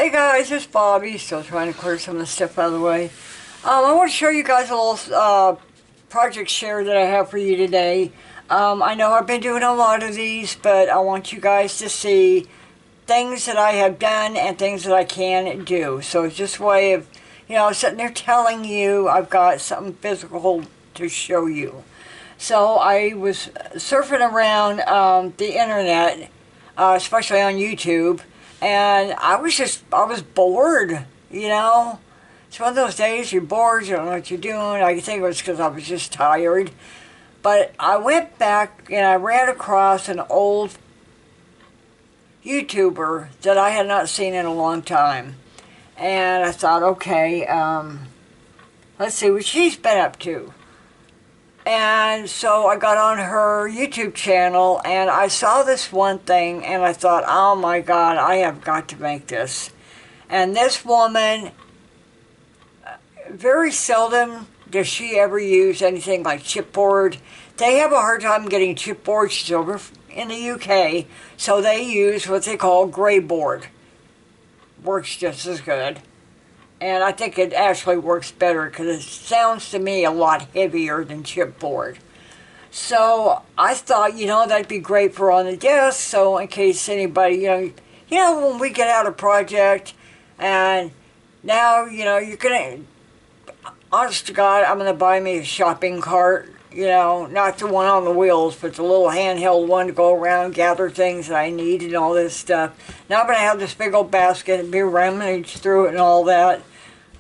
Hey guys, it's Bobby. Still trying to clear some of the stuff out of the way. I want to show you guys a little project share that I have for you today. I know I've been doing a lot of these, but I want you guys to see things that I have done and things that I can do. So it's just a way of, sitting there telling you I've got something physical to show you. So I was surfing around the internet, especially on YouTube, and I was bored, It's one of those days you're bored, you don't know what you're doing. I think it was because I was just tired. But I went back and I ran across an old YouTuber that I had not seen in a long time. And I thought, okay, let's see what she's been up to. And so I got on her YouTube channel and I saw this one thing and I thought, oh my God, I have got to make this. And this woman, very seldom does she ever use anything like chipboard. They have a hard time getting chipboard. She's over in the UK, so they use what they call gray board. Works just as good. And I think it actually works better because it sounds to me a lot heavier than chipboard. So I thought, that'd be great for on the desk. So in case anybody, when we get out a project and now, you're going to, honest to God, I'm going to buy me a shopping cart. Not the one on the wheels, but the little handheld one to go around, gather things that I need and all this stuff. Now I'm going to have this big old basket and be rummaged through it and all that.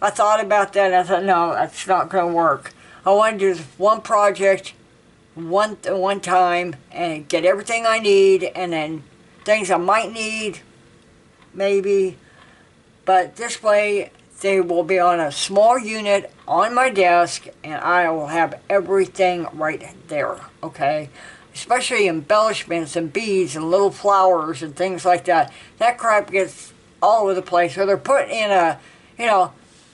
I thought about that and I thought, no, that's not going to work. I want to do one project, one time, and get everything I need, and then things I might need, maybe. But this way, they will be on a small unit on my desk, and I will have everything right there, okay? Especially embellishments and beads and little flowers and things like that. That crap gets all over the place. So they're put in a,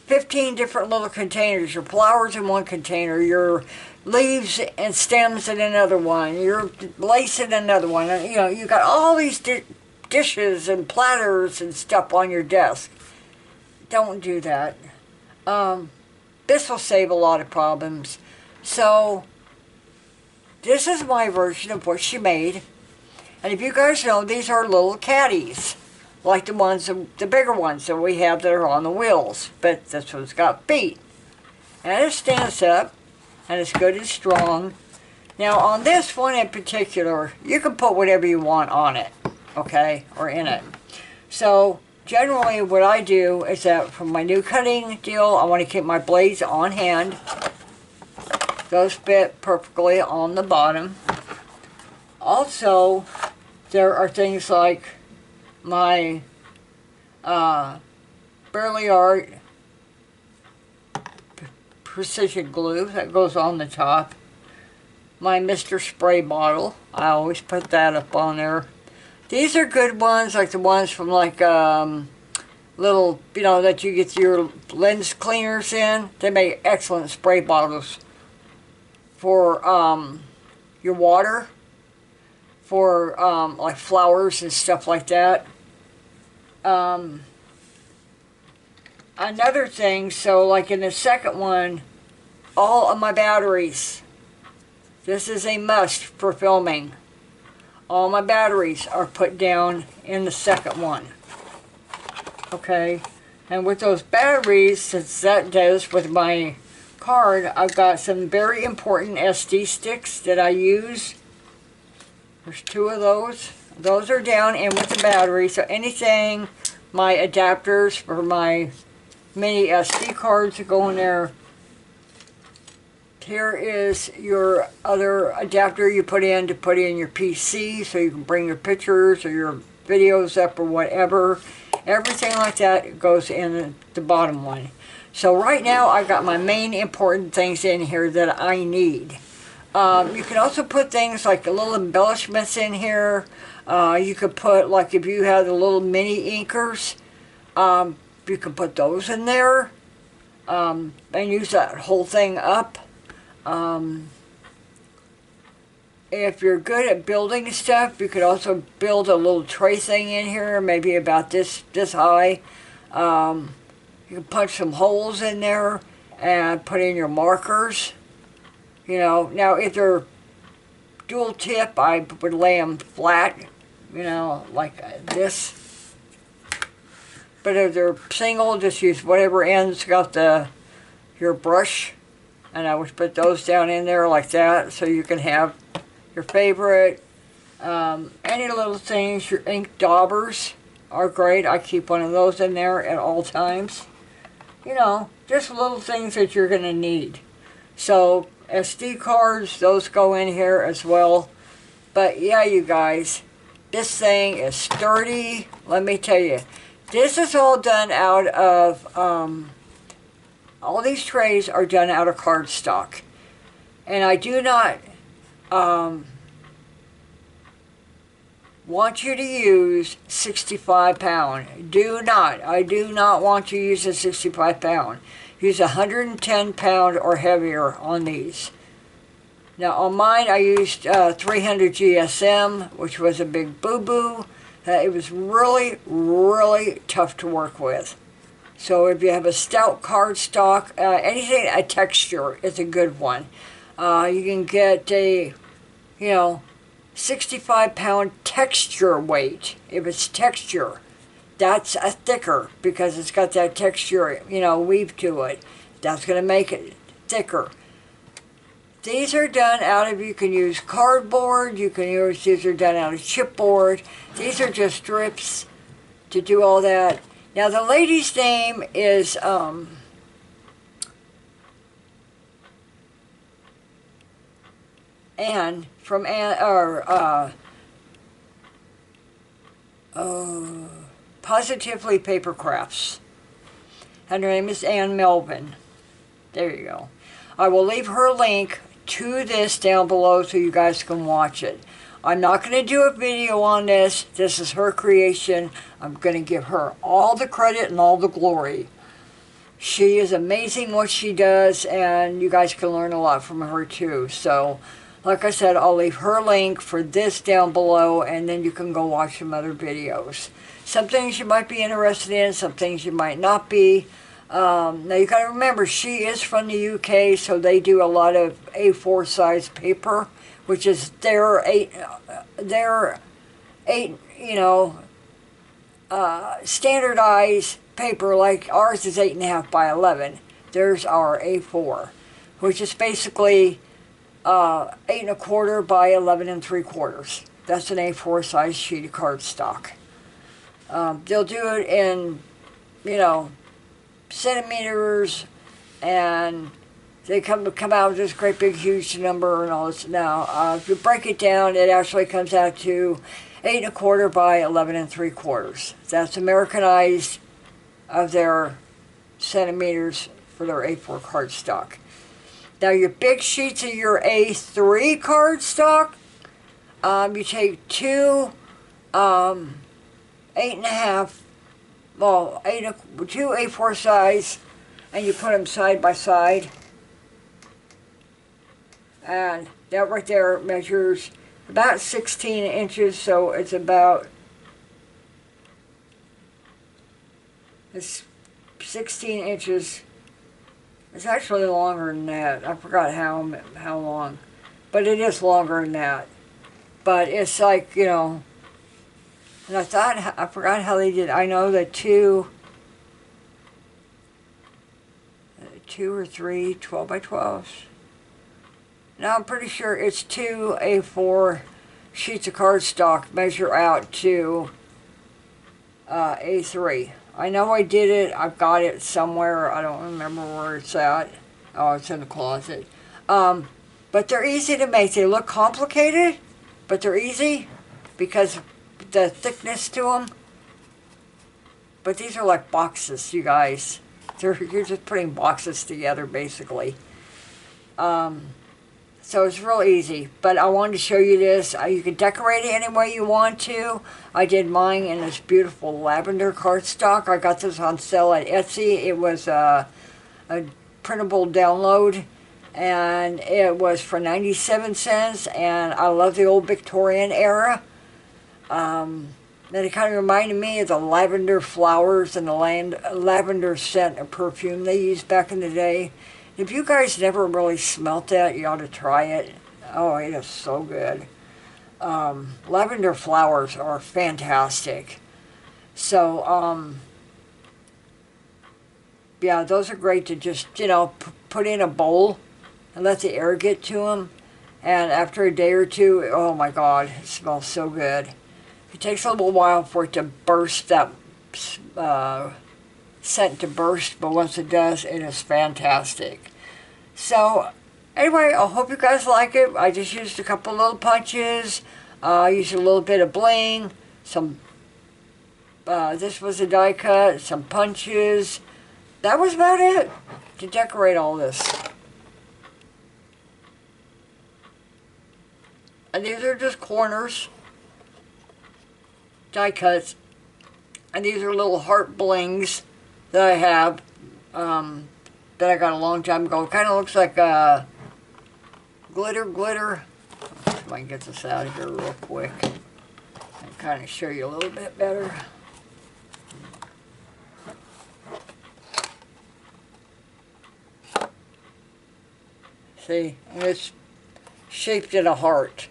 15 different little containers. Your flowers in one container, your leaves and stems in another one, your lace in another one. You got all these dishes and platters and stuff on your desk. Don't do that. This will save a lot of problems. So, this is my version of what she made. And if you guys know, these are little caddies. Like the bigger ones that we have that are on the wheels. But this one's got feet. And it stands up. And it's good and strong. Now, on this one in particular, you can put whatever you want on it. Okay? Or in it. So, generally, what I do is that for my new cutting deal, I want to keep my blades on hand. Those fit perfectly on the bottom. Also, there are things like my Barely Art precision glue that goes on the top. My Mr. Spray bottle. I always put that up on there. These are good ones, like the ones from like little, that you get your lens cleaners in. They make excellent spray bottles for your water, for like flowers and stuff like that. Another thing, so like in the second one, all of my batteries. This is a must for filming. All my batteries are put down in the second one. Okay, and with those batteries, since that does with my card, I've got some very important SD sticks that I use. There's 2 of those. Those are down in with the battery, so anything, my adapters for my mini SD cards that go in there. Here is your other adapter you put in to put in your PC so you can bring your pictures or your videos up or whatever. Everything like that goes in the bottom one. So right now I got my main important things in here that I need. You can also put things like the little embellishments in here. You could put, like if you have the little mini inkers, you can put those in there and use that whole thing up. If you're good at building stuff, you could also build a little tray thing in here, maybe about this high. You can punch some holes in there and put in your markers. You know, now if they're dual tip, I would lay them flat, you know, like this. But if they're single, just use whatever end's got your brush. And I would put those down in there like that, so you can have your favorite. Any little things, your ink daubers are great. I keep one of those in there at all times. You know, just little things that you're going to need. So, SD cards, those go in here as well. But yeah, you guys, this thing is sturdy. Let me tell you, this is all done out of, all these trays are done out of cardstock. And I do not want you to use 65 pound. I do not want you to use a 65 pound. Use 110 pound or heavier on these. Now on mine I used 300 GSM, which was a big boo-boo. It was really, really tough to work with. So if you have a stout cardstock, anything, a texture is a good one. You can get a, 65 pound texture weight. If it's texture, that's a thicker because it's got that texture, weave to it. That's going to make it thicker. These are done out of, you can use cardboard, these are done out of chipboard. These are just strips to do all that. Now the lady's name is, Anne, from Positively Paper Crafts. And her name is Anne Melvin. There you go. I will leave her link to this down below so you guys can watch it. I'm not going to do a video on this. This is her creation. I'm going to give her all the credit and all the glory. She is amazing what she does, and you guys can learn a lot from her too. So, like I said, I'll leave her link for this down below, and then you can go watch some other videos. Some things you might be interested in, some things you might not be. Now you got to remember, she is from the UK, so they do a lot of A4 size paper, which is their standardized paper. Like ours is 8.5 by 11. There's our A4, which is basically 8.25 by 11 3/4. That's an A4 size sheet of cardstock. They'll do it in, centimeters, and they come out with this great big huge number and all this. Now, if you break it down, it actually comes out to 8.25 by 11 3/4. That's Americanized of their centimeters for their A4 cardstock. Now, your big sheets of your A3 cardstock, you take two 8.5, two A4 size, and you put them side by side. And that right there measures about 16 inches, so it's about, it's 16 inches. It's actually longer than that. I forgot how long, but it is longer than that. But it's like, and I forgot how they did. I know that two or three 12 by 12s. Now I'm pretty sure it's two A4 sheets of cardstock measure out to A3. I know I did it. I've got it somewhere. I don't remember where it's at. Oh, it's in the closet. But they're easy to make. They look complicated, but they're easy because of the thickness to them. But these are like boxes, you guys. You're just putting boxes together, basically. So it's real easy, but I wanted to show you this. You can decorate it any way you want to. I did mine in this beautiful lavender cardstock. I got this on sale at Etsy. It was a printable download, and it was for 97 cents, and I love the old Victorian era. Then it kind of reminded me of the lavender flowers and the lavender scent of perfume they used back in the day. If you guys never really smelt that, you ought to try it. Oh, it is so good. Lavender flowers are fantastic. So, yeah, those are great to just, put in a bowl and let the air get to them. And after a day or two, oh my God, it smells so good. It takes a little while for it to burst, that scent to burst, but once it does, it is fantastic. So, anyway, I hope you guys like it. I just used a couple little punches. I used a little bit of bling. This was a die cut, some punches. That was about it to decorate all this. And these are just corners, die cuts. And these are little heart blings that I have, that I got a long time ago. It kind of looks like glitter. Let's see if I can get this out of here real quick and kind of show you a little bit better. See, and it's shaped in a heart.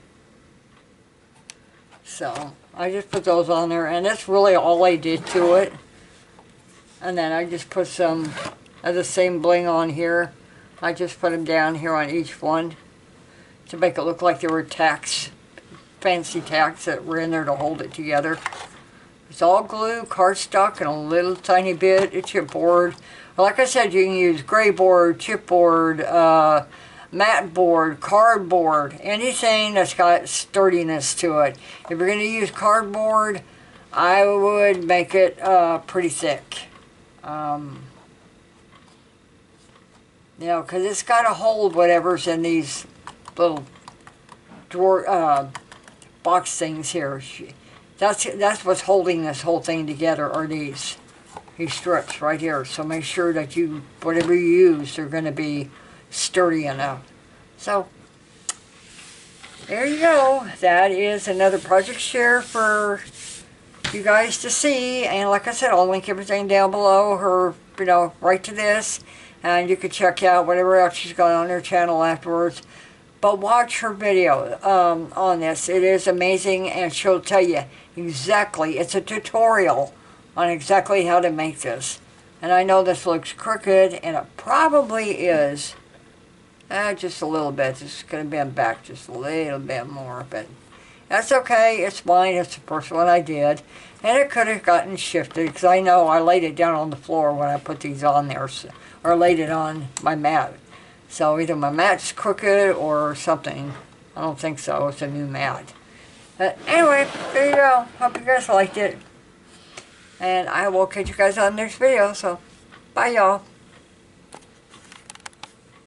So I just put those on there, and that's really all I did to it. And then I just put some of the same bling on here. I just put them down here on each one to make it look like there were tacks, fancy tacks that were in there to hold it together. It's all glue, cardstock, and a little tiny bit of chipboard. Like I said, you can use gray board, chipboard, matte board, cardboard, anything that's got sturdiness to it. If you're going to use cardboard, I would make it pretty thick. Because it's got to hold whatever's in these little drawer, box things here. That's what's holding this whole thing together, are these strips right here. So make sure that whatever you use, they're going to be sturdy enough. So there you go. That is another project share for you guys to see. And like I said, I'll link everything down below, her, right to this. And you can check out whatever else she's got on her channel afterwards. But watch her video on this. It is amazing, and she'll tell you exactly. It's a tutorial on exactly how to make this. And I know this looks crooked, and it probably is. Just a little bit. It's going to bend back just a little bit more. But that's okay. It's mine. It's the first one I did. And it could have gotten shifted, because I know I laid it down on the floor when I put these on there. Or laid it on my mat. So either my mat's crooked or something. I don't think so. It's a new mat. But anyway, there you go. Hope you guys liked it. And I will catch you guys on the next video. So, bye y'all.